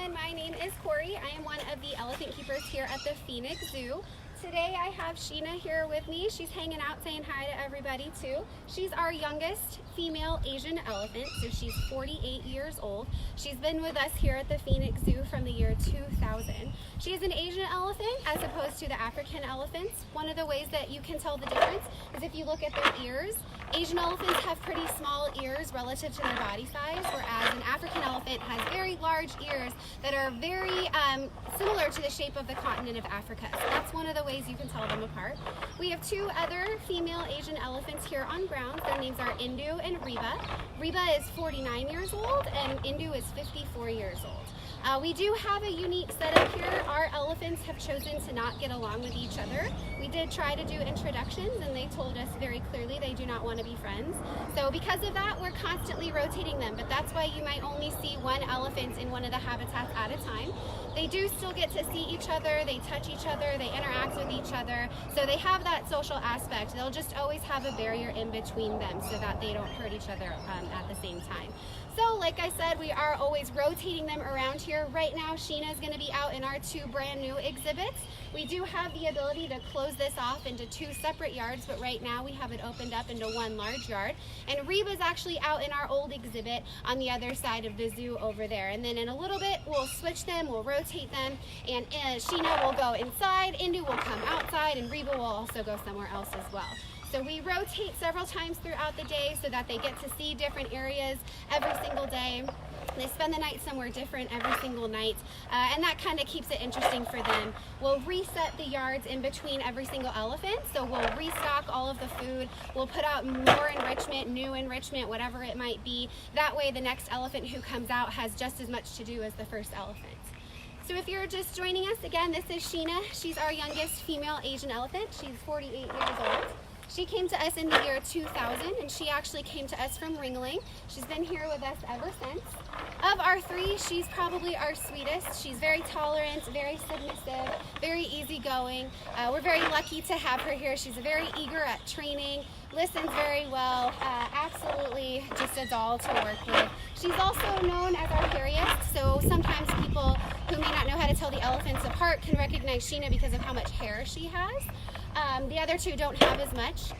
everyone, my name is Corey. I am one of the elephant keepers here at the Phoenix Zoo. Today I have Sheena here with me. She's hanging out saying hi to everybody too. She's our youngest female Asian elephant, so she's 48 years old. She's been with us here at the Phoenix Zoo from the year 2000. She is an Asian elephant as opposed to the African elephants. One of the ways that you can tell the difference is if you look at their ears. Asian elephants have pretty small ears relative to their body size, whereas an African elephant has very large ears that are very similar to the shape of the continent of Africa. So that's one of the ways you can tell them apart. We have two other female Asian elephants here on grounds. Their names are Indu and Reba. Reba is 49 years old and Indu is 54 years old. We do have a unique setup here. Our elephants have chosen to not get along with each other. We did try to do introductions and they told us very clearly they do not want to be friends. So because of that, we're constantly rotating them, but that's why you might only see one elephant in one of the habitats at a time. They do still get to see each other, they touch each other, they interact with each other, so they have that social aspect. They'll just always have a barrier in between them so that they don't hurt each other at the same time. So like I said, we are always rotating them around here. Right now, Sheena is going to be out in our two brand new exhibits. We do have the ability to close this off into two separate yards, but right now we have it opened up into one large yard. And Reba's actually out in our old exhibit on the other side of the zoo over there. And then in a little bit, we'll switch them, we'll rotate them, and Sheena will go inside, Indu will come outside, and Reba will also go somewhere else as well. So we rotate several times throughout the day so that they get to see different areas every single day. They spend the night somewhere different every single night, and that kind of keeps it interesting for them. We'll reset the yards in between every single elephant, so we'll restock all of the food. We'll put out more enrichment, new enrichment, whatever it might be. That way the next elephant who comes out has just as much to do as the first elephant. So if you're just joining us, again, this is Sheena. She's our youngest female Asian elephant. She's 48 years old. She came to us in the year 2000, and she actually came to us from Ringling. She's been here with us ever since. Of our three, she's probably our sweetest. She's very tolerant, very submissive, very easygoing. We're very lucky to have her here. She's very eager at training, listens very well, absolutely just a doll to work with. She's also known as our hairiest, so sometimes people who may not know how to tell the elephants apart can recognize Sheena because of how much hair she has. The other two don't have as much.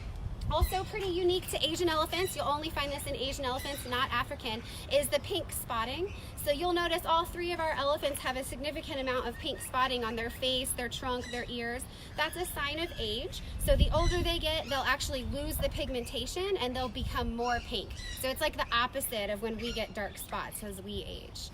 Also pretty unique to Asian elephants, you'll only find this in Asian elephants, not African, is the pink spotting. So you'll notice all three of our elephants have a significant amount of pink spotting on their face, their trunk, their ears. That's a sign of age. So the older they get, they'll actually lose the pigmentation and they'll become more pink. So it's like the opposite of when we get dark spots as we age.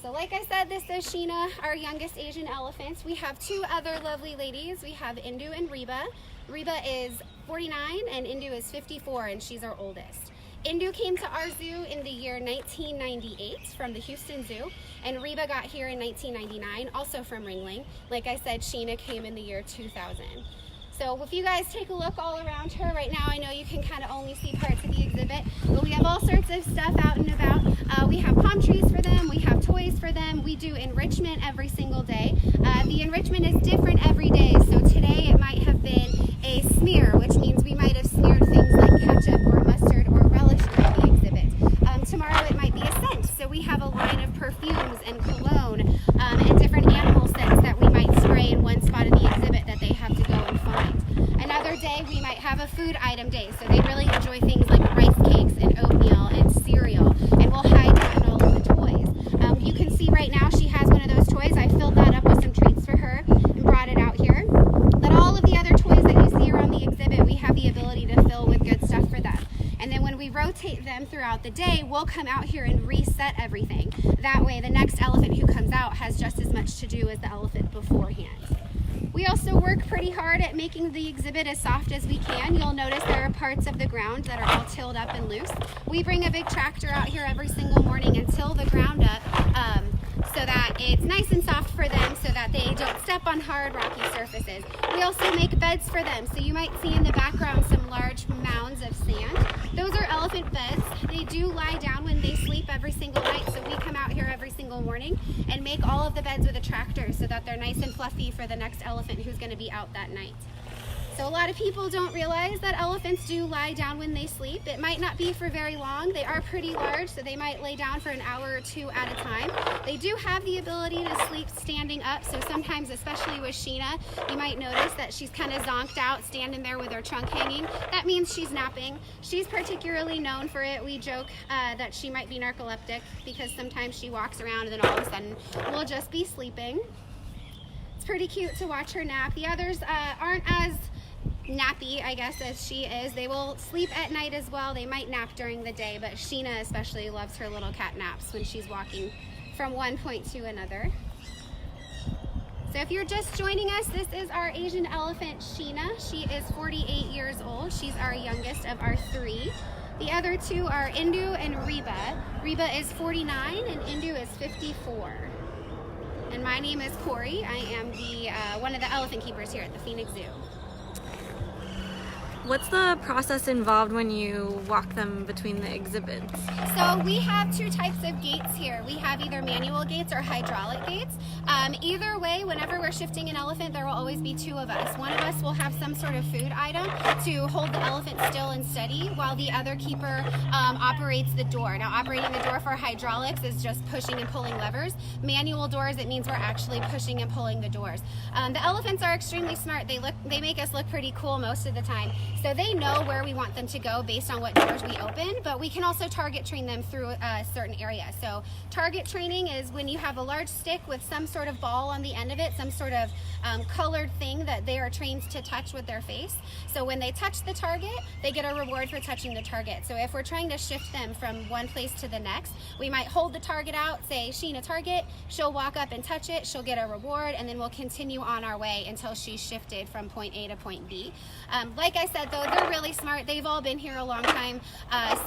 So like I said, this is Sheena, our youngest Asian elephant. We have two other lovely ladies. We have Indu and Reba. Reba is 49 and Indu is 54, and she's our oldest. Indu came to our zoo in the year 1998 from the Houston Zoo, and Reba got here in 1999, also from Ringling. Like I said, Sheena came in the year 2000. So if you guys take a look all around her right now, I know you can kind of only see parts of the exhibit, but we have all sorts of stuff out and about. We have palm trees for them, we have toys for them, we do enrichment every single day. The enrichment is different every day, so today it might have been a smear, which means we might have smeared things like ketchup or mustard or relish during the exhibit. Tomorrow it might be a scent, so we have a line of perfumes and cologne and different animal scents that we might spray in one spot of the exhibit that they have to go and find. Another day we might have a food item day, so they really enjoy things like rice cakes and oatmeal and cereal, and we'll hide behind all of the toys. You can see right now she has one of those toys. I filled that up with some treats for her and brought it out here. But all of the other toys that you see around the exhibit, we have the ability to fill with good stuff for them. And then when we rotate them throughout the day, we'll come out here and reset everything. That way the next elephant who comes out has just as much to do as the elephant beforehand. We also work pretty hard at making the exhibit as soft as we can. You'll notice there are parts of the ground that are all tilled up and loose. We bring a big tractor out here every single morning and till the ground up so that it's nice and soft for them so that they don't step on hard rocky surfaces. We also make beds for them. So you might see in the background some large mounds of sand. Those are elephant beds. They do lie down when they sleep every single night, so we come out here every single morning and make all of the beds with a tractor so that they're nice and fluffy for the next elephant who's going to be out that night. So a lot of people don't realize that elephants do lie down when they sleep. It might not be for very long. They are pretty large, so they might lay down for an hour or two at a time. They do have the ability to sleep standing up, so sometimes, especially with Sheena, you might notice that she's kind of zonked out, standing there with her trunk hanging. That means she's napping. She's particularly known for it. We joke that she might be narcoleptic because sometimes she walks around and then all of a sudden will just be sleeping. It's pretty cute to watch her nap. The others aren't as nappy, I guess, as she is. They will sleep at night as well. They might nap during the day, but Sheena especially loves her little cat naps when she's walking from one point to another. So if you're just joining us, this is our Asian elephant, Sheena. She is 48 years old. She's our youngest of our three. The other two are Indu and Reba. Reba is 49 and Indu is 54. And my name is Corey. I am the one of the elephant keepers here at the Phoenix Zoo. What's the process involved when you walk them between the exhibits? So we have two types of gates here. We have either manual gates or hydraulic gates. Either way, whenever we're shifting an elephant, there will always be two of us. One of us will have some sort of food item to hold the elephant still and steady, while the other keeper operates the door. Now, operating the door for hydraulics is just pushing and pulling levers. Manual doors, it means we're actually pushing and pulling the doors. The elephants are extremely smart. They make us look pretty cool most of the time. So they know where we want them to go based on what doors we open, but we can also target train them through a certain area. So target training is when you have a large stick with some sort of ball on the end of it, some sort of colored thing that they are trained to touch with their face. So when they touch the target, they get a reward for touching the target. So if we're trying to shift them from one place to the next, we might hold the target out, say, Sheena, target. She'll walk up and touch it. She'll get a reward, and then we'll continue on our way until she's shifted from point A to point B. Like I said, though, they're really smart. They've all been here a long time,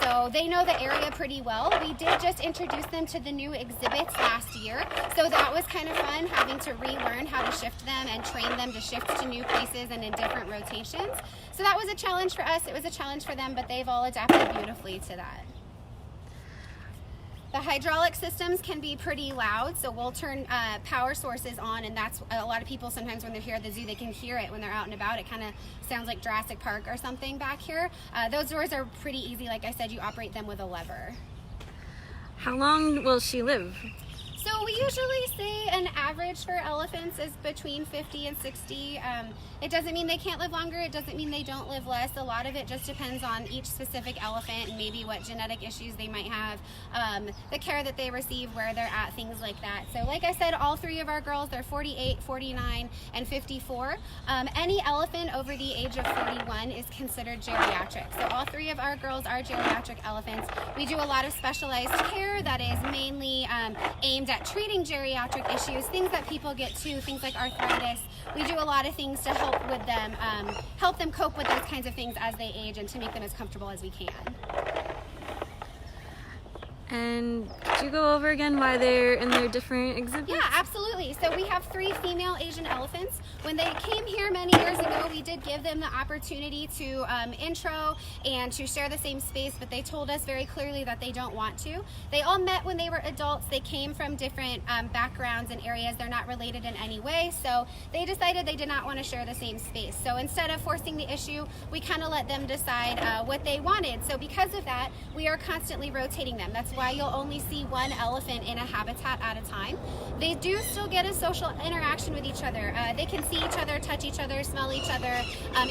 so they know the area pretty well. We did just introduce them to the new exhibits last year, so that was kind of fun, having to relearn how to shift them and train them to shift to new places and in different rotations. So that was a challenge for us. It was a challenge for them, but they've all adapted beautifully to that. The hydraulic systems can be pretty loud, so we'll turn power sources on, and that's a lot of people sometimes when they're here at the zoo, they can hear it when they're out and about. It kind of sounds like Jurassic Park or something back here. Those doors are pretty easy. Like I said, you operate them with a lever. How long will she live? So we usually say an average for elephants is between 50 and 60. It doesn't mean they can't live longer. It doesn't mean they don't live less. A lot of it just depends on each specific elephant and maybe what genetic issues they might have, the care that they receive, where they're at, things like that. So like I said, all three of our girls, they're 48, 49, and 54. Any elephant over the age of 41 is considered geriatric. So all three of our girls are geriatric elephants. We do a lot of specialized care that is mainly aimed at treating geriatric issues, things that people get too, things like arthritis. We do a lot of things to help with them, help them cope with those kinds of things as they age and to make them as comfortable as we can. And could you go over again why they're in their different exhibits? Yeah, absolutely. So we have three female Asian elephants. When they came here many years ago, we did give them the opportunity to intro and to share the same space, but they told us very clearly that they don't want to. They all met when they were adults. They came from different backgrounds and areas. They're not related in any way, so they decided they did not want to share the same space. So instead of forcing the issue, we kind of let them decide what they wanted. So because of that, we are constantly rotating them. That's why you'll only see one elephant in a habitat at a time. They do still get a social interaction with each other. They can see each other, touch each other, smell each other,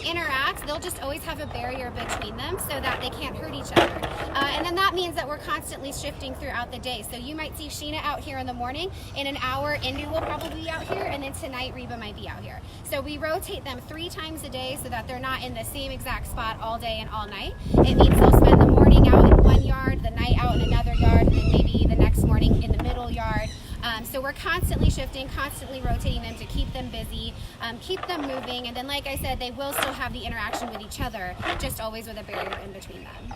interact. They'll just always have a barrier between them so that they can't hurt each other. And then that means that we're constantly shifting throughout the day. So you might see Sheena out here in the morning. In an hour, Indu will probably be out here, and then tonight, Reba might be out here. So we rotate them 3 times a day so that they're not in the same exact spot all day and all night. It means they'll spend the morning out in one yard, the night out in another yard, and then maybe the next morning in the middle yard. So we're constantly shifting, constantly rotating them to keep them busy, keep them moving, and then like I said, they will still have the interaction with each other, just always with a barrier in between them.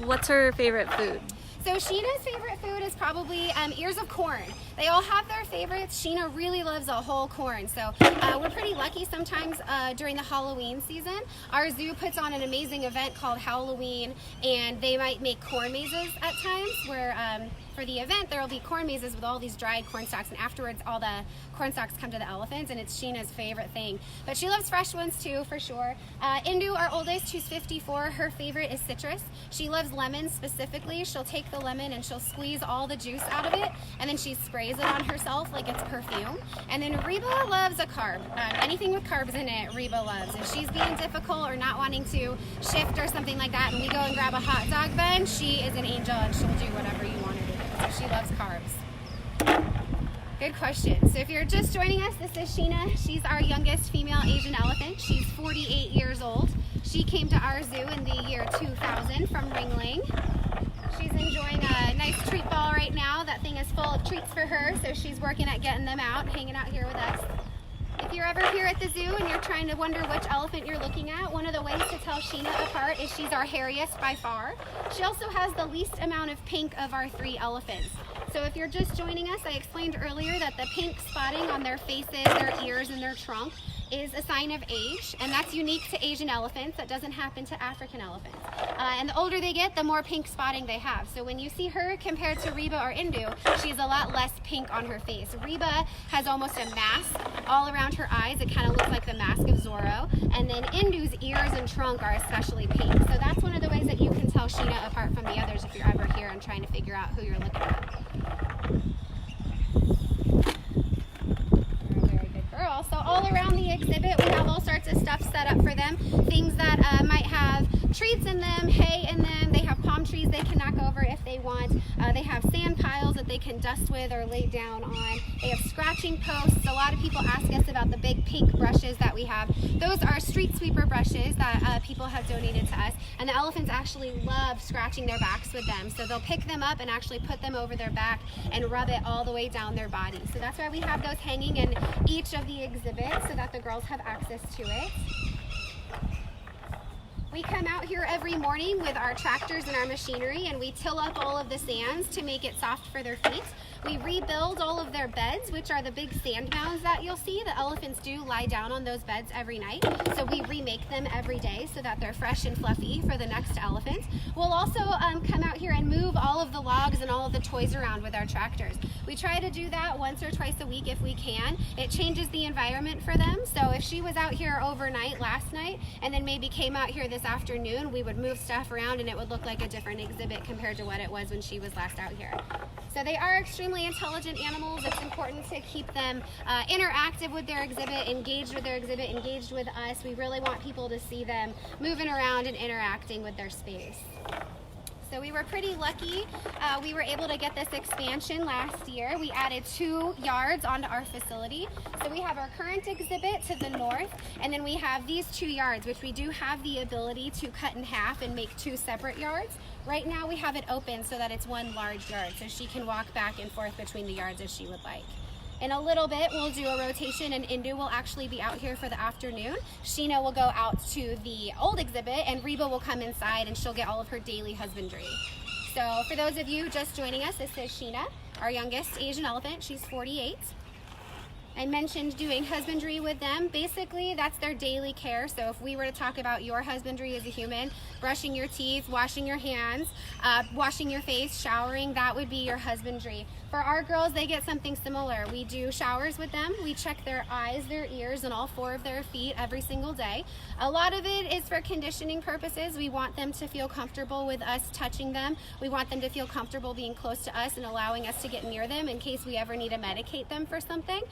What's her favorite food? So Sheena's favorite food is probably ears of corn. They all have their favorites. Sheena really loves a whole corn. So we're pretty lucky sometimes during the Halloween season. Our zoo puts on an amazing event called Halloween, and they might make corn mazes at times where for the event there will be corn mazes with all these dried corn stalks, and afterwards all the corn stalks come to the elephants, and it's Sheena's favorite thing. But she loves fresh ones too, for sure. Indu, our oldest, who's 54, her favorite is citrus. She loves lemons specifically. She'll take the lemon and she'll squeeze all the juice out of it, and then she sprays it on herself like it's perfume. And then Reba loves a carb. Anything with carbs in it, Reba loves. If she's being difficult or not wanting to shift or something like that, and we go and grab a hot dog bun, she is an angel and she'll do whatever you want her to do. So she loves carbs. Good question. So if you're just joining us, this is Sheena. She's our youngest female Asian elephant. She's 48 years old. She came to our zoo in the year 2000 from Ringling. She's enjoying a nice treat ball right now. That thing is full of treats for her, so she's working at getting them out, hanging out here with us. If you're ever here at the zoo and you're trying to wonder which elephant you're looking at, one of the ways to tell Sheena apart is she's our hairiest by far. She also has the least amount of pink of our 3 elephants. So if you're just joining us, I explained earlier that the pink spotting on their faces, their ears, and their trunk is a sign of age, and that's unique to Asian elephants. That doesn't happen to African elephants. And the older they get, the more pink spotting they have. So when you see her compared to Reba or Indu, she's a lot less pink on her face. Reba has almost a mask all around her eyes. It kind of looks like the mask of Zorro. And then Indu's ears and trunk are especially pink. So that's one of the ways that you can tell Sheena apart from the others if you're ever here and trying to figure out who you're looking at. So all around the exhibit, we have all sorts of stuff set up for them. Things that might have treats in them, hay in them. They have palm trees they can knock over if they want. They have sand piles that they can dust with or lay down on. They have scratching posts. A lot of people ask us about the big pink brushes that we have. Those are street sweeper brushes that people have donated to us. And the elephants actually love scratching their backs with them. So they'll pick them up and actually put them over their back and rub it all the way down their body. So that's why we have those hanging in each of the exhibits so that the girls have access to it. We come out here every morning with our tractors and our machinery, and we till up all of the sands to make it soft for their feet. We rebuild all of their beds, which are the big sand mounds that you'll see. The elephants do lie down on those beds every night, so we remake them every day so that they're fresh and fluffy for the next elephant. We'll also come out here and move all of the logs and all of the toys around with our tractors. We try to do that once or twice a week if we can. It changes the environment for them, so if she was out here overnight last night and then maybe came out here this afternoon, we would move stuff around and it would look like a different exhibit compared to what it was when she was last out here. So they are extremely intelligent animals. It's important to keep them interactive with their exhibit, engaged with their exhibit, engaged with us. We really want people to see them moving around and interacting with their space. So we were pretty lucky. We were able to get this expansion last year. We added 2 yards onto our facility. So we have our current exhibit to the north, and then we have these 2 yards, which we do have the ability to cut in half and make 2 separate yards. Right now we have it open so that it's 1 large yard, so she can walk back and forth between the yards if she would like. In a little bit, we'll do a rotation, and Indu will actually be out here for the afternoon. Sheena will go out to the old exhibit, and Reba will come inside, and she'll get all of her daily husbandry. So for those of you just joining us, this is Sheena, our youngest Asian elephant. She's 48. I mentioned doing husbandry with them. Basically, that's their daily care. So if we were to talk about your husbandry as a human, brushing your teeth, washing your hands, washing your face, showering, that would be your husbandry. For our girls, they get something similar. We do showers with them. We check their eyes, their ears, and all 4 of their feet every single day. A lot of it is for conditioning purposes. We want them to feel comfortable with us touching them. We want them to feel comfortable being close to us and allowing us to get near them in case we ever need to medicate them for something.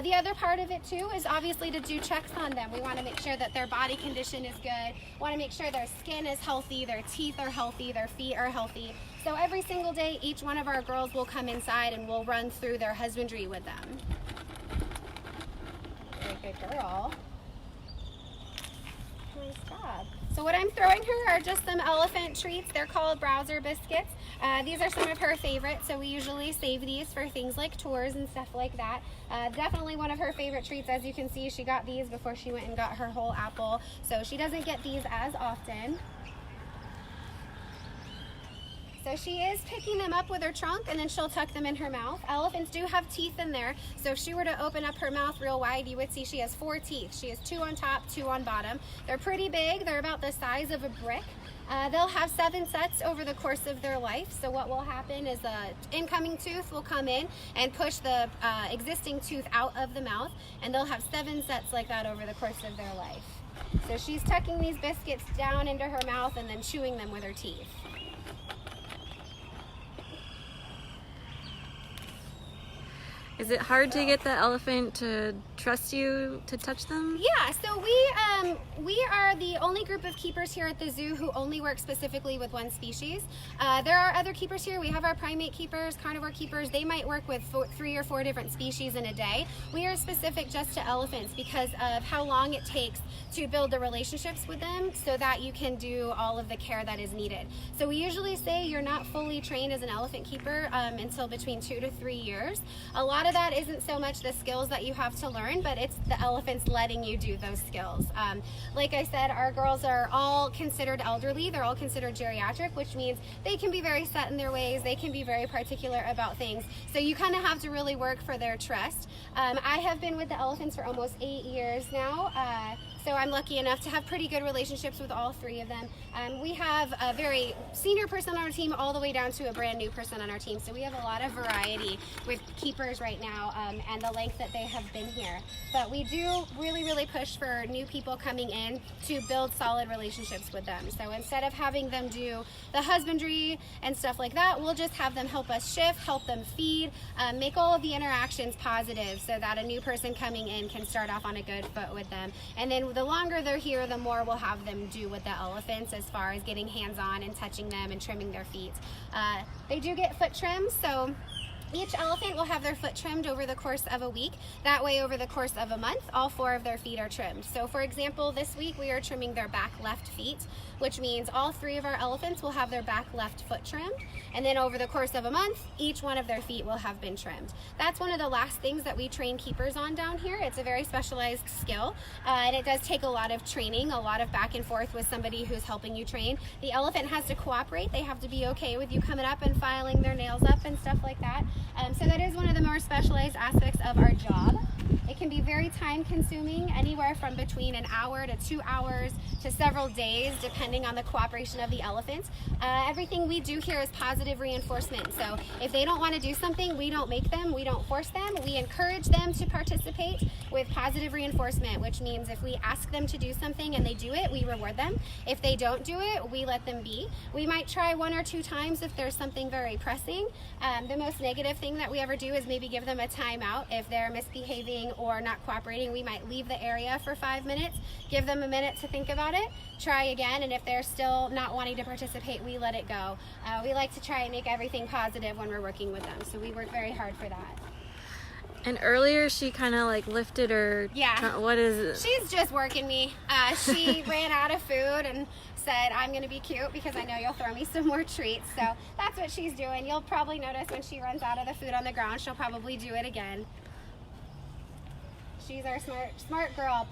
The other part of it too is obviously to do checks on them. We want to make sure that their body condition is good. We want to make sure their skin is healthy, their teeth are healthy, their feet are healthy. So every single day, each one of our girls will come inside and we'll run through their husbandry with them. Very good girl. Nice job. So what I'm throwing her are just some elephant treats. They're called browser biscuits. These are some of her favorites, so we usually save these for things like tours and stuff like that. Definitely one of her favorite treats. As you can see, she got these before she went and got her whole apple, so she doesn't get these as often. So she is picking them up with her trunk, and then she'll tuck them in her mouth. Elephants do have teeth in there, so if she were to open up her mouth real wide, you would see she has 4 teeth. She has 2 on top, 2 on bottom. They're pretty big. They're about the size of a brick. They'll have 7 sets over the course of their life. So what will happen is the incoming tooth will come in and push the existing tooth out of the mouth, and they'll have 7 sets like that over the course of their life. So she's tucking these biscuits down into her mouth and then chewing them with her teeth. Is it hard to get the elephant to trust you to touch them? Yeah, so we are the only group of keepers here at the zoo who only work specifically with one species. There are other keepers here. We have our primate keepers, carnivore keepers. They might work with 3 or 4 different species in a day. We are specific just to elephants because of how long it takes to build the relationships with them so that you can do all of the care that is needed. So we usually say you're not fully trained as an elephant keeper until between 2 to 3 years. A lot of that isn't so much the skills that you have to learn, but it's the elephants letting you do those skills. Like I said, our girls are all considered elderly. They're all considered geriatric, which means they can be very set in their ways. They can be very particular about things. So you kind of have to really work for their trust. I have been with the elephants for almost 8 years now. So I'm lucky enough to have pretty good relationships with all 3 of them. We have a very senior person on our team all the way down to a brand new person on our team. So we have a lot of variety with keepers right now and the length that they have been here. But we do really push for new people coming in to build solid relationships with them. So instead of having them do the husbandry and stuff like that, we'll just have them help us shift, help them feed, make all of the interactions positive so that a new person coming in can start off on a good foot with them. And then the longer they're here, the more we'll have them do with the elephants as far as getting hands-on and touching them and trimming their feet. They do get foot trims, so each elephant will have their foot trimmed over the course of a week. That way, over the course of a month, all 4 of their feet are trimmed. So for example, this week we are trimming their back left feet, which means all 3 of our elephants will have their back left foot trimmed. And then over the course of a month, each one of their feet will have been trimmed. That's one of the last things that we train keepers on down here. It's a very specialized skill, and it does take a lot of training, a lot of back and forth with somebody who's helping you train. The elephant has to cooperate. They have to be okay with you coming up and filing their nails up and stuff like that. So that is one of the more specialized aspects of our job. It can be very time consuming, anywhere from between an hour to 2 hours to several days, depending on the cooperation of the elephants. Everything we do here is positive reinforcement. So if they don't want to do something, we don't make them, we don't force them. We encourage them to participate with positive reinforcement, which means if we ask them to do something and they do it, we reward them. If they don't do it, we let them be. We might try 1 or 2 times if there's something very pressing. The most negative thing that we ever do is maybe give them a timeout. If they're misbehaving or not cooperating, we might leave the area for 5 minutes, give them a minute to think about it, try again, and if they're still not wanting to participate, we let it go. We like to try and make everything positive when we're working with them, so we work very hard for that. And earlier she kind of like lifted her. Yeah. What is it? She's just working me. She ran out of food and said, I'm going to be cute because I know you'll throw me some more treats. So that's what she's doing. You'll probably notice when she runs out of the food on the ground, she'll probably do it again. She's our smart girl.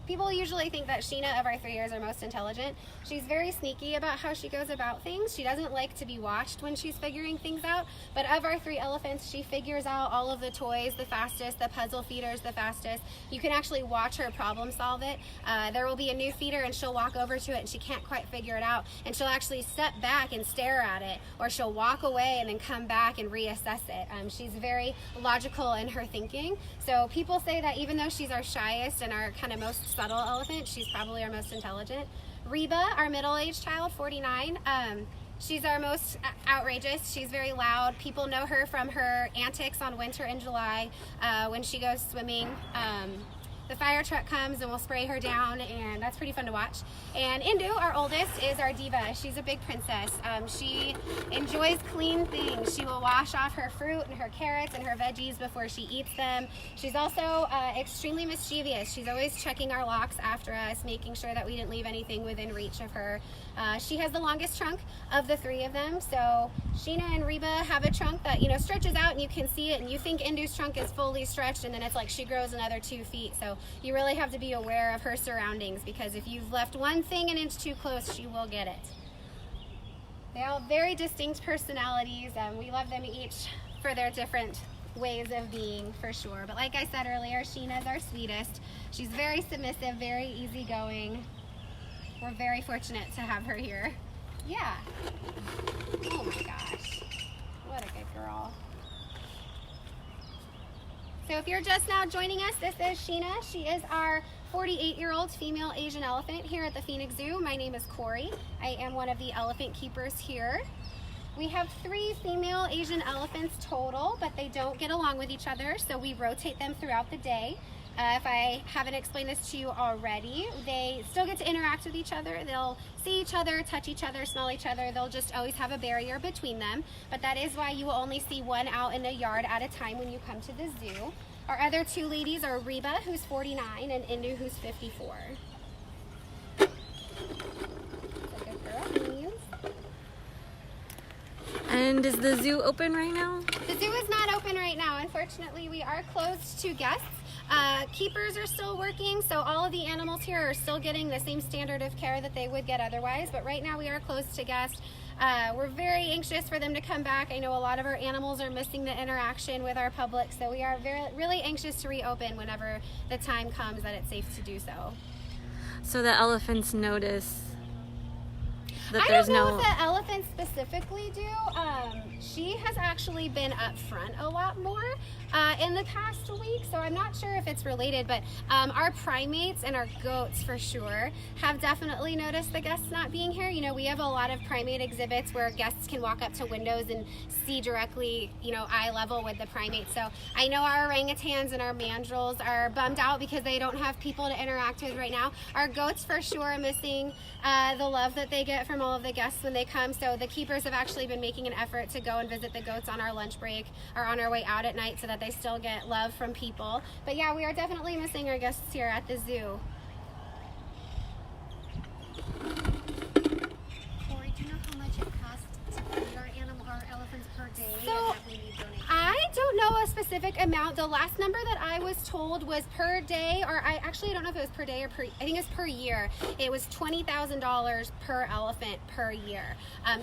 People usually think that Sheena of our 3 is our most intelligent. She's very sneaky about how she goes about things. She doesn't like to be watched when she's figuring things out, but of our 3 elephants, she figures out all of the toys the fastest, the puzzle feeders the fastest. You can actually watch her problem solve it. There will be a new feeder and she'll walk over to it and she can't quite figure it out, and she'll actually step back and stare at it, or she'll walk away and then come back and reassess it. She's very logical in her thinking. So people say that even though she's our shyest and our kind of most subtle elephant, she's probably our most intelligent. Reba, our middle-aged child, 49, she's our most outrageous. She's very loud. People know her from her antics on Winter in July when she goes swimming. The fire truck comes and we'll spray her down, and that's pretty fun to watch. And Indu, our oldest, is our diva. She's a big princess. She enjoys clean things. She will wash off her fruit and her carrots and her veggies before she eats them. She's also extremely mischievous. She's always checking our locks after us, making sure that we didn't leave anything within reach of her. She has the longest trunk of the 3 of them. So Sheena and Reba have a trunk that, stretches out and you can see it, and you think Indu's trunk is fully stretched, and then it's like she grows another 2 feet. So you really have to be aware of her surroundings, because if you've left one thing an inch too close, she will get it. They all have very distinct personalities, and we love them each for their different ways of being, for sure. But like I said earlier, Sheena is our sweetest. She's very submissive, very easygoing. We're very fortunate to have her here. Yeah. Oh my gosh. What a good girl. So if you're just now joining us, this is Sheena. She is our 48-year-old female Asian elephant here at the Phoenix Zoo. My name is Corey. I am one of the elephant keepers here. We have 3 female Asian elephants total, but they don't get along with each other, so we rotate them throughout the day. If I haven't explained this to you already, they still get to interact with each other. They'll see each other, touch each other, smell each other. They'll just always have a barrier between them. But that is why you will only see one out in the yard at a time when you come to the zoo. Our other 2 ladies are Reba, who's 49, and Indu, who's 54. That's a good girl. And is the zoo open right now? The zoo is not open right now. Unfortunately, we are closed to guests. Keepers are still working, so all of the animals here are still getting the same standard of care that they would get otherwise, but right now we are closed to guests. We're very anxious for them to come back. I know a lot of our animals are missing the interaction with our public, so we are really anxious to reopen whenever the time comes that it's safe to do so. So the elephants notice that I there's don't know no... if the elephants specifically do. She has actually been up front a lot more in the past week, so I'm not sure if it's related, but our primates and our goats for sure have definitely noticed the guests not being here. You know, we have a lot of primate exhibits where guests can walk up to windows and see directly, you know, eye level with the primates. So I know our orangutans and our mandrills are bummed out because they don't have people to interact with right now. Our goats for sure are missing the love that they get from all of the guests when they come, so the keepers have actually been making an effort to go and visit the goats on our lunch break or on our way out at night so that they still get love from people. But yeah, we are definitely missing our guests here at the zoo. Corey, do you know how much it costs to feed our elephants per day? So, and that we need donations? I don't know a specific amount. The last number that I was told was per day, or I don't know if it was per day or I think it's per year. It was $20,000 per elephant per year,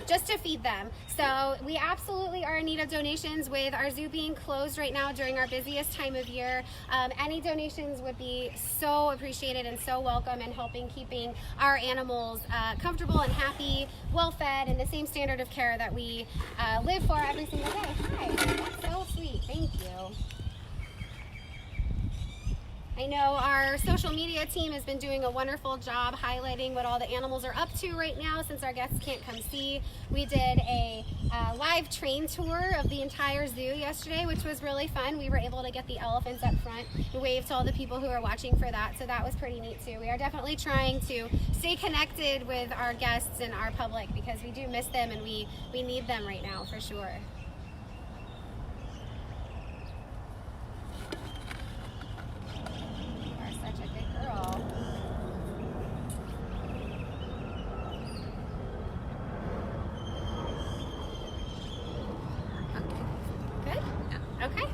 just to feed them. So we absolutely are in need of donations. With our zoo being closed right now during our busiest time of year, any donations would be so appreciated and so welcome in helping keeping our animals comfortable and happy, well fed, and the same standard of care that we live for every single day. Hi, that's so sweet, thank you. I know our social media team has been doing a wonderful job highlighting what all the animals are up to right now since our guests can't come see. We did a live train tour of the entire zoo yesterday, which was really fun. We were able to get the elephants up front and wave to all the people who are watching for that, so that was pretty neat too. We are definitely trying to stay connected with our guests and our public because we do miss them and we need them right now for sure. Such a good girl. Good? Yeah. Okay.